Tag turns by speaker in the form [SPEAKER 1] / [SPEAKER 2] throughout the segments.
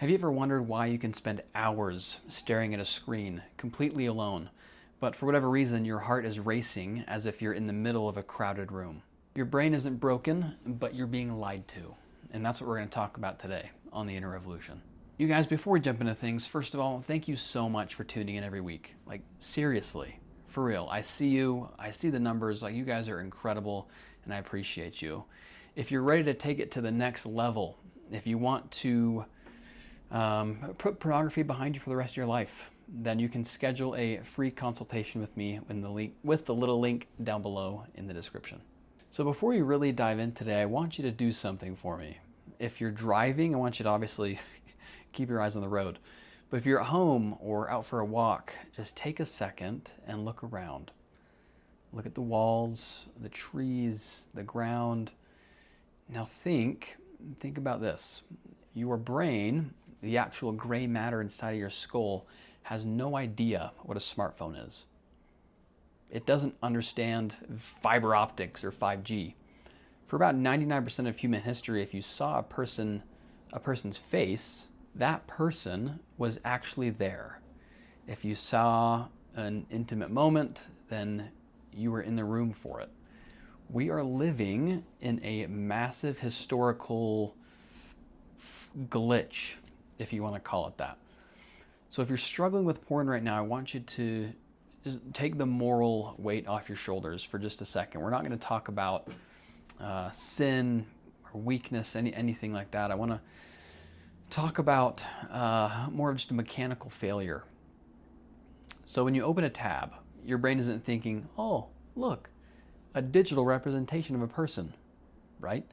[SPEAKER 1] Have you ever wondered why you can spend hours staring at a screen, completely alone, but for whatever reason your heart is racing as if you're in the middle of a crowded room? Your brain isn't broken, but you're being lied to. And that's what we're going to talk about today on The Inner Revolution. You guys, before we jump into things, first of all, thank you so much for tuning in every week. Like, seriously, for real. I see you, I see the numbers, like you guys are incredible, and I appreciate you. If you're ready to take it to the next level, if you want to put pornography behind you for the rest of your life, then you can schedule a free consultation with me with the little link down below in the description. So before we really dive in today, I want you to do something for me. If you're driving, I want you to obviously keep your eyes on the road. But if you're at home or out for a walk, just take a second and look around. Look at the walls, the trees, the ground. Now think about this. Your brain, the actual gray matter inside of your skull, has no idea what a smartphone is. It doesn't understand fiber optics or 5G. For about 99% of human history, if you saw a person's face, that person was actually there. If you saw an intimate moment, then you were in the room for it. We are living in a massive historical glitch, if you want to call it that. So if you're struggling with porn right now, I want you to just take the moral weight off your shoulders for just a second. We're not going to talk about sin or weakness, anything like that. I want to talk about more of just a mechanical failure. So when you open a tab, your brain isn't thinking, oh, look, a digital representation of a person, right?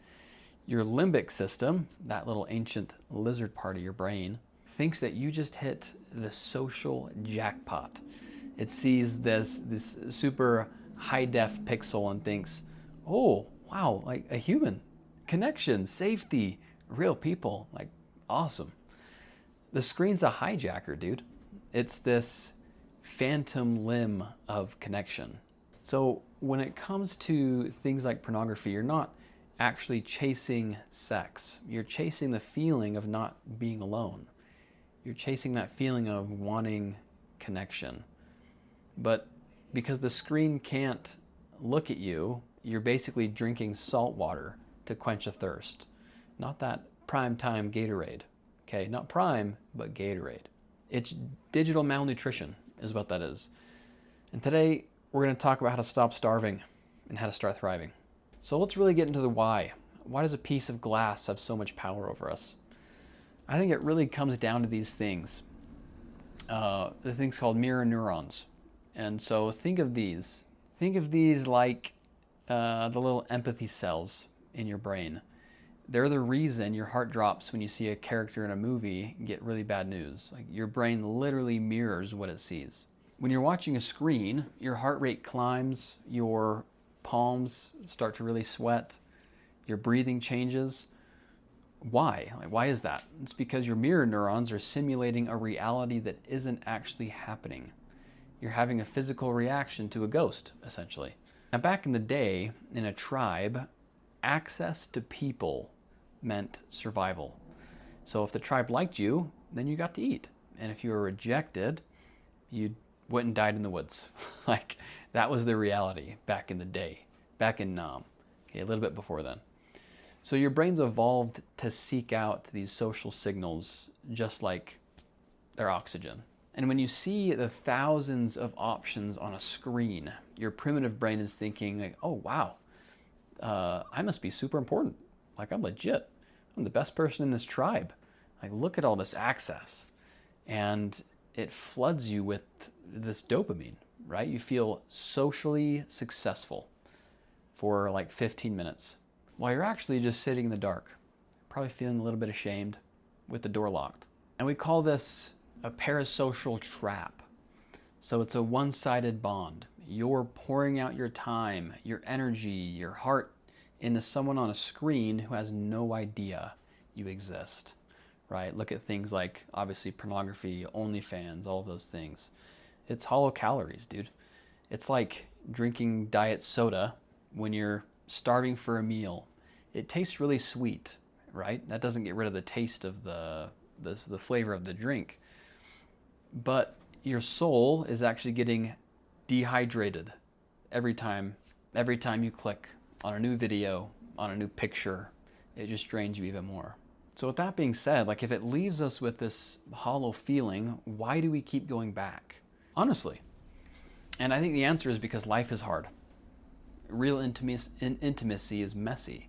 [SPEAKER 1] Your limbic system, that little ancient lizard part of your brain, thinks that you just hit the social jackpot. It sees this super high-def pixel and thinks, oh, wow, like a human, connection, safety, real people, like awesome. The screen's a hijacker, dude. It's this phantom limb of connection. So when it comes to things like pornography, you're not actually chasing sex. You're chasing the feeling of not being alone. You're chasing that feeling of wanting connection. But because the screen can't look at you, you're basically drinking salt water to quench a thirst. Not that prime time Gatorade. Okay, not prime, but Gatorade. It's digital malnutrition is what that is. And today we're going to talk about how to stop starving and how to start thriving. So let's really get into the why. Why does a piece of glass have so much power over us? I think it really comes down to these things. The things called mirror neurons. And so think of these. Think of these like the little empathy cells in your brain. They're the reason your heart drops when you see a character in a movie get really bad news. Like your brain literally mirrors what it sees. When you're watching a screen, your heart rate climbs, your palms start to really sweat, your breathing changes. Why? Like, why is that? It's because your mirror neurons are simulating a reality that isn't actually happening. You're having a physical reaction to a ghost, essentially. Now, back in the day, in a tribe, access to people meant survival. So if the tribe liked you, then you got to eat. And if you were rejected, you went and died in the woods. Like, that was the reality back in the day, back in Nam, okay, a little bit before then. So your brain's evolved to seek out these social signals just like their oxygen. And when you see the thousands of options on a screen, your primitive brain is thinking like, oh, wow, I must be super important. Like, I'm legit. I'm the best person in this tribe. Like, look at all this access. And it floods you with this dopamine, right? You feel socially successful for like 15 minutes while you're actually just sitting in the dark, probably feeling a little bit ashamed with the door locked. And we call this a parasocial trap. So it's a one-sided bond. You're pouring out your time, your energy, your heart into someone on a screen who has no idea you exist, right? Look at things like, obviously, pornography, OnlyFans, all of those things. It's hollow calories, dude. It's like drinking diet soda when you're starving for a meal. It tastes really sweet, right? That doesn't get rid of the taste of the the flavor of the drink. But your soul is actually getting dehydrated every time you click on a new video, on a new picture. It just drains you even more. So with that being said, like if it leaves us with this hollow feeling, why do we keep going back? Honestly. And I think the answer is because life is hard. Real intimacy is messy.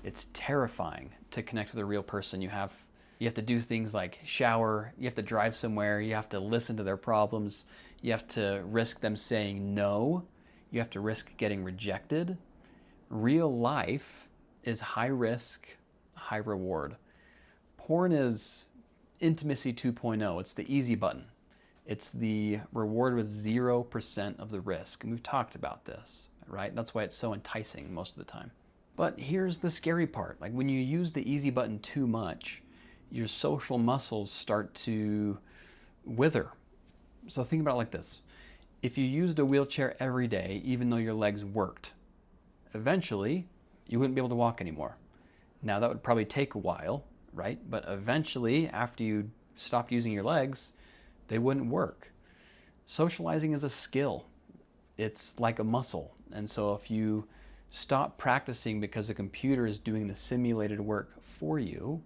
[SPEAKER 1] It's terrifying to connect with a real person. You have to do things like shower, you have to drive somewhere, you have to listen to their problems, you have to risk them saying no, you have to risk getting rejected. Real life is high risk, high reward. Porn is intimacy 2.0. It's the easy button. It's the reward with 0% of the risk. And we've talked about this, right? That's why it's so enticing most of the time. But here's the scary part. Like when you use the easy button too much, your social muscles start to wither. So think about it like this. If you used a wheelchair every day, even though your legs worked, eventually you wouldn't be able to walk anymore. Now that would probably take a while, right? But eventually, after you stopped using your legs, they wouldn't work. Socializing is a skill. It's like a muscle. And so if you stop practicing because the computer is doing the simulated work for you,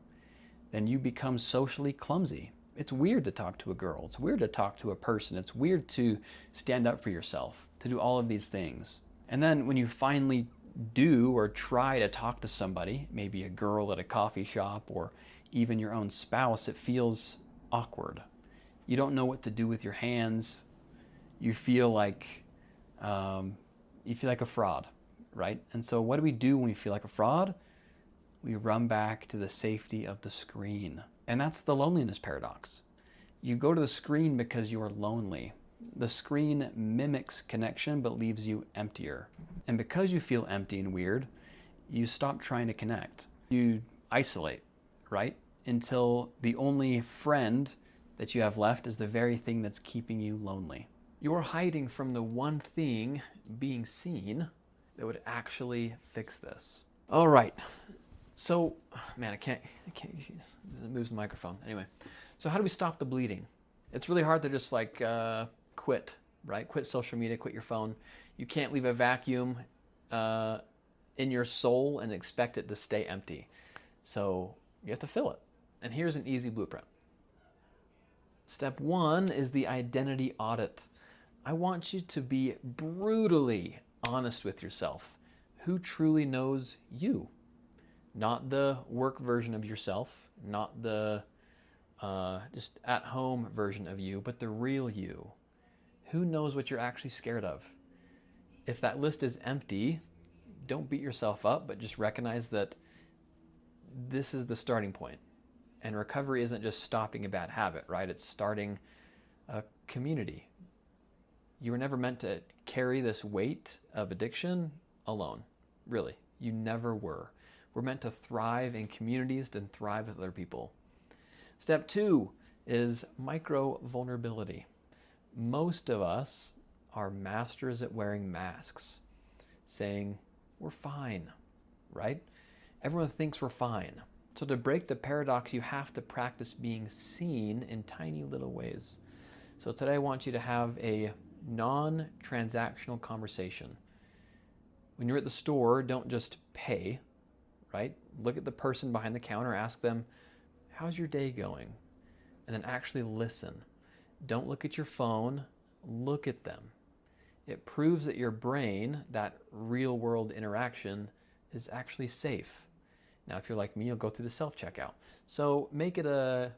[SPEAKER 1] then you become socially clumsy. It's weird to talk to a girl. It's weird to talk to a person. It's weird to stand up for yourself, to do all of these things. And then when you finally do or try to talk to somebody, maybe a girl at a coffee shop or even your own spouse, it feels awkward. You don't know what to do with your hands. You feel like a fraud, right? And so what do we do when we feel like a fraud? We run back to the safety of the screen. And that's the loneliness paradox. You go to the screen because you are lonely. The screen mimics connection but leaves you emptier. And because you feel empty and weird, you stop trying to connect. You isolate, right? Until the only friend that you have left is the very thing that's keeping you lonely. You're hiding from the one thing, being seen, that would actually fix this. All right. So, man, I can't, it moves the microphone. Anyway, so how do we stop the bleeding? It's really hard to just like quit, right? Quit social media, quit your phone. You can't leave a vacuum in your soul and expect it to stay empty. So you have to fill it. And here's an easy blueprint. Step 1 is the identity audit. I want you to be brutally honest with yourself. Who truly knows you? Not the work version of yourself, not the just at-home version of you, but the real you. Who knows what you're actually scared of? If that list is empty, don't beat yourself up, but just recognize that this is the starting point. And recovery isn't just stopping a bad habit, right? It's starting a community. You were never meant to carry this weight of addiction alone, really. You never were. We're meant to thrive in communities and thrive with other people. Step 2 is micro-vulnerability. Most of us are masters at wearing masks, saying, we're fine, right? Everyone thinks we're fine. So to break the paradox, you have to practice being seen in tiny little ways. So today I want you to have a non-transactional conversation. When you're at the store, don't just pay, right? Look at the person behind the counter, ask them, how's your day going? And then actually listen. Don't look at your phone, look at them. It proves that your brain, that real world interaction, is actually safe. Now, if you're like me, you'll go through the self-checkout. So make it a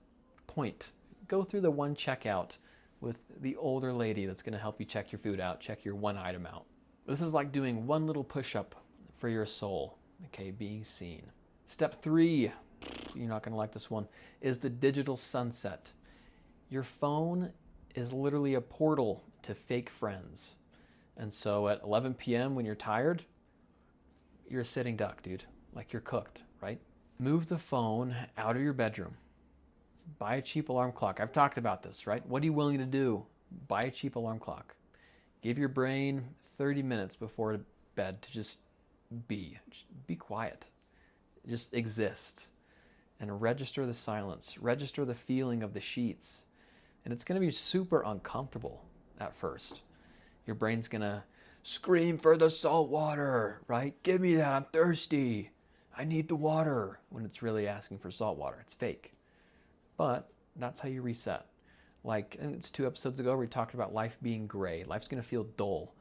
[SPEAKER 1] point. Go through the one checkout with the older lady that's going to help you check your food out, check your one item out. This is like doing one little push-up for your soul, okay, being seen. Step 3, you're not going to like this one, is the digital sunset. Your phone is literally a portal to fake friends. And so at 11 p.m. when you're tired, you're a sitting duck, dude. Like you're cooked, right? Move the phone out of your bedroom. Buy a cheap alarm clock. I've talked about this, right? What are you willing to do? Buy a cheap alarm clock. Give your brain 30 minutes before bed to just be quiet. Just exist. and register the silence, register the feeling of the sheets. And it's going to be super uncomfortable at first. Your brain's going to scream for the salt water, right? Give me that, I'm thirsty. I need the water, when it's really asking for salt water. It's fake. But that's how you reset. Like, I think it's 2 episodes ago, we talked about life being gray. Life's going to feel dull,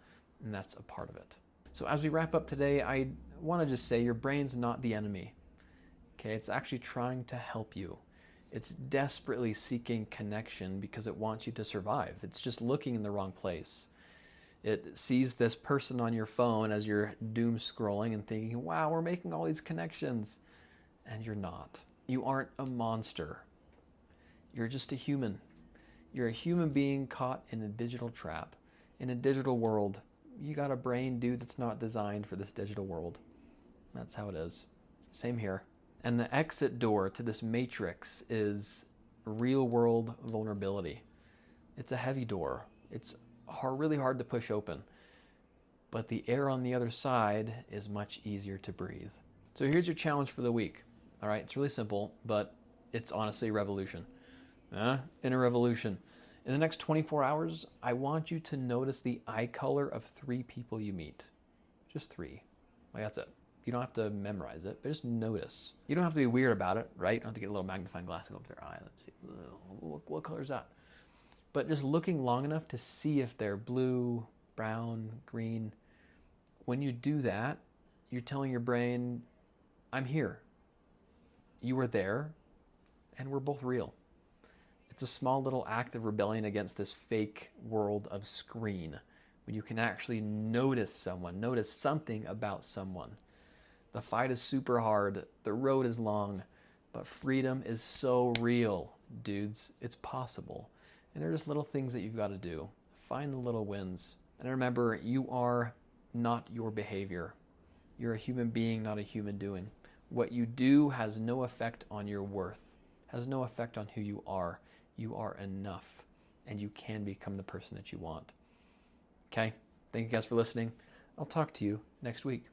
[SPEAKER 1] and that's a part of it. So as we wrap up today, I want to just say your brain's not the enemy. Okay, it's actually trying to help you. It's desperately seeking connection because it wants you to survive. It's just looking in the wrong place. It sees this person on your phone as you're doom scrolling and thinking, wow, we're making all these connections. And you're not. You aren't a monster. You're just a human. You're a human being caught in a digital trap, in a digital world. You got a brain, dude, that's not designed for this digital world. That's how it is. Same here. And the exit door to this matrix is real world vulnerability. It's a heavy door. It's really hard to push open. But the air on the other side is much easier to breathe. So here's your challenge for the week. All right, it's really simple, but it's honestly a revolution. In a revolution. In the next 24 hours, I want you to notice the eye color of 3 people you meet. Just 3. Like, that's it. You don't have to memorize it, but just notice. You don't have to be weird about it, right? You don't have to get a little magnifying glass and go up to their eye. Let's see. What color is that? But just looking long enough to see if they're blue, brown, green. When you do that, you're telling your brain, I'm here. You were there, and we're both real. It's a small little act of rebellion against this fake world of screen, when you can actually notice someone, notice something about someone. The fight is super hard, the road is long, but freedom is so real, dudes. It's possible. And they're just little things that you've got to do. Find the little wins. And remember, you are not your behavior. You're a human being, not a human doing. What you do has no effect on your worth, has no effect on who you are. You are enough, and you can become the person that you want. Okay? Thank you guys for listening. I'll talk to you next week.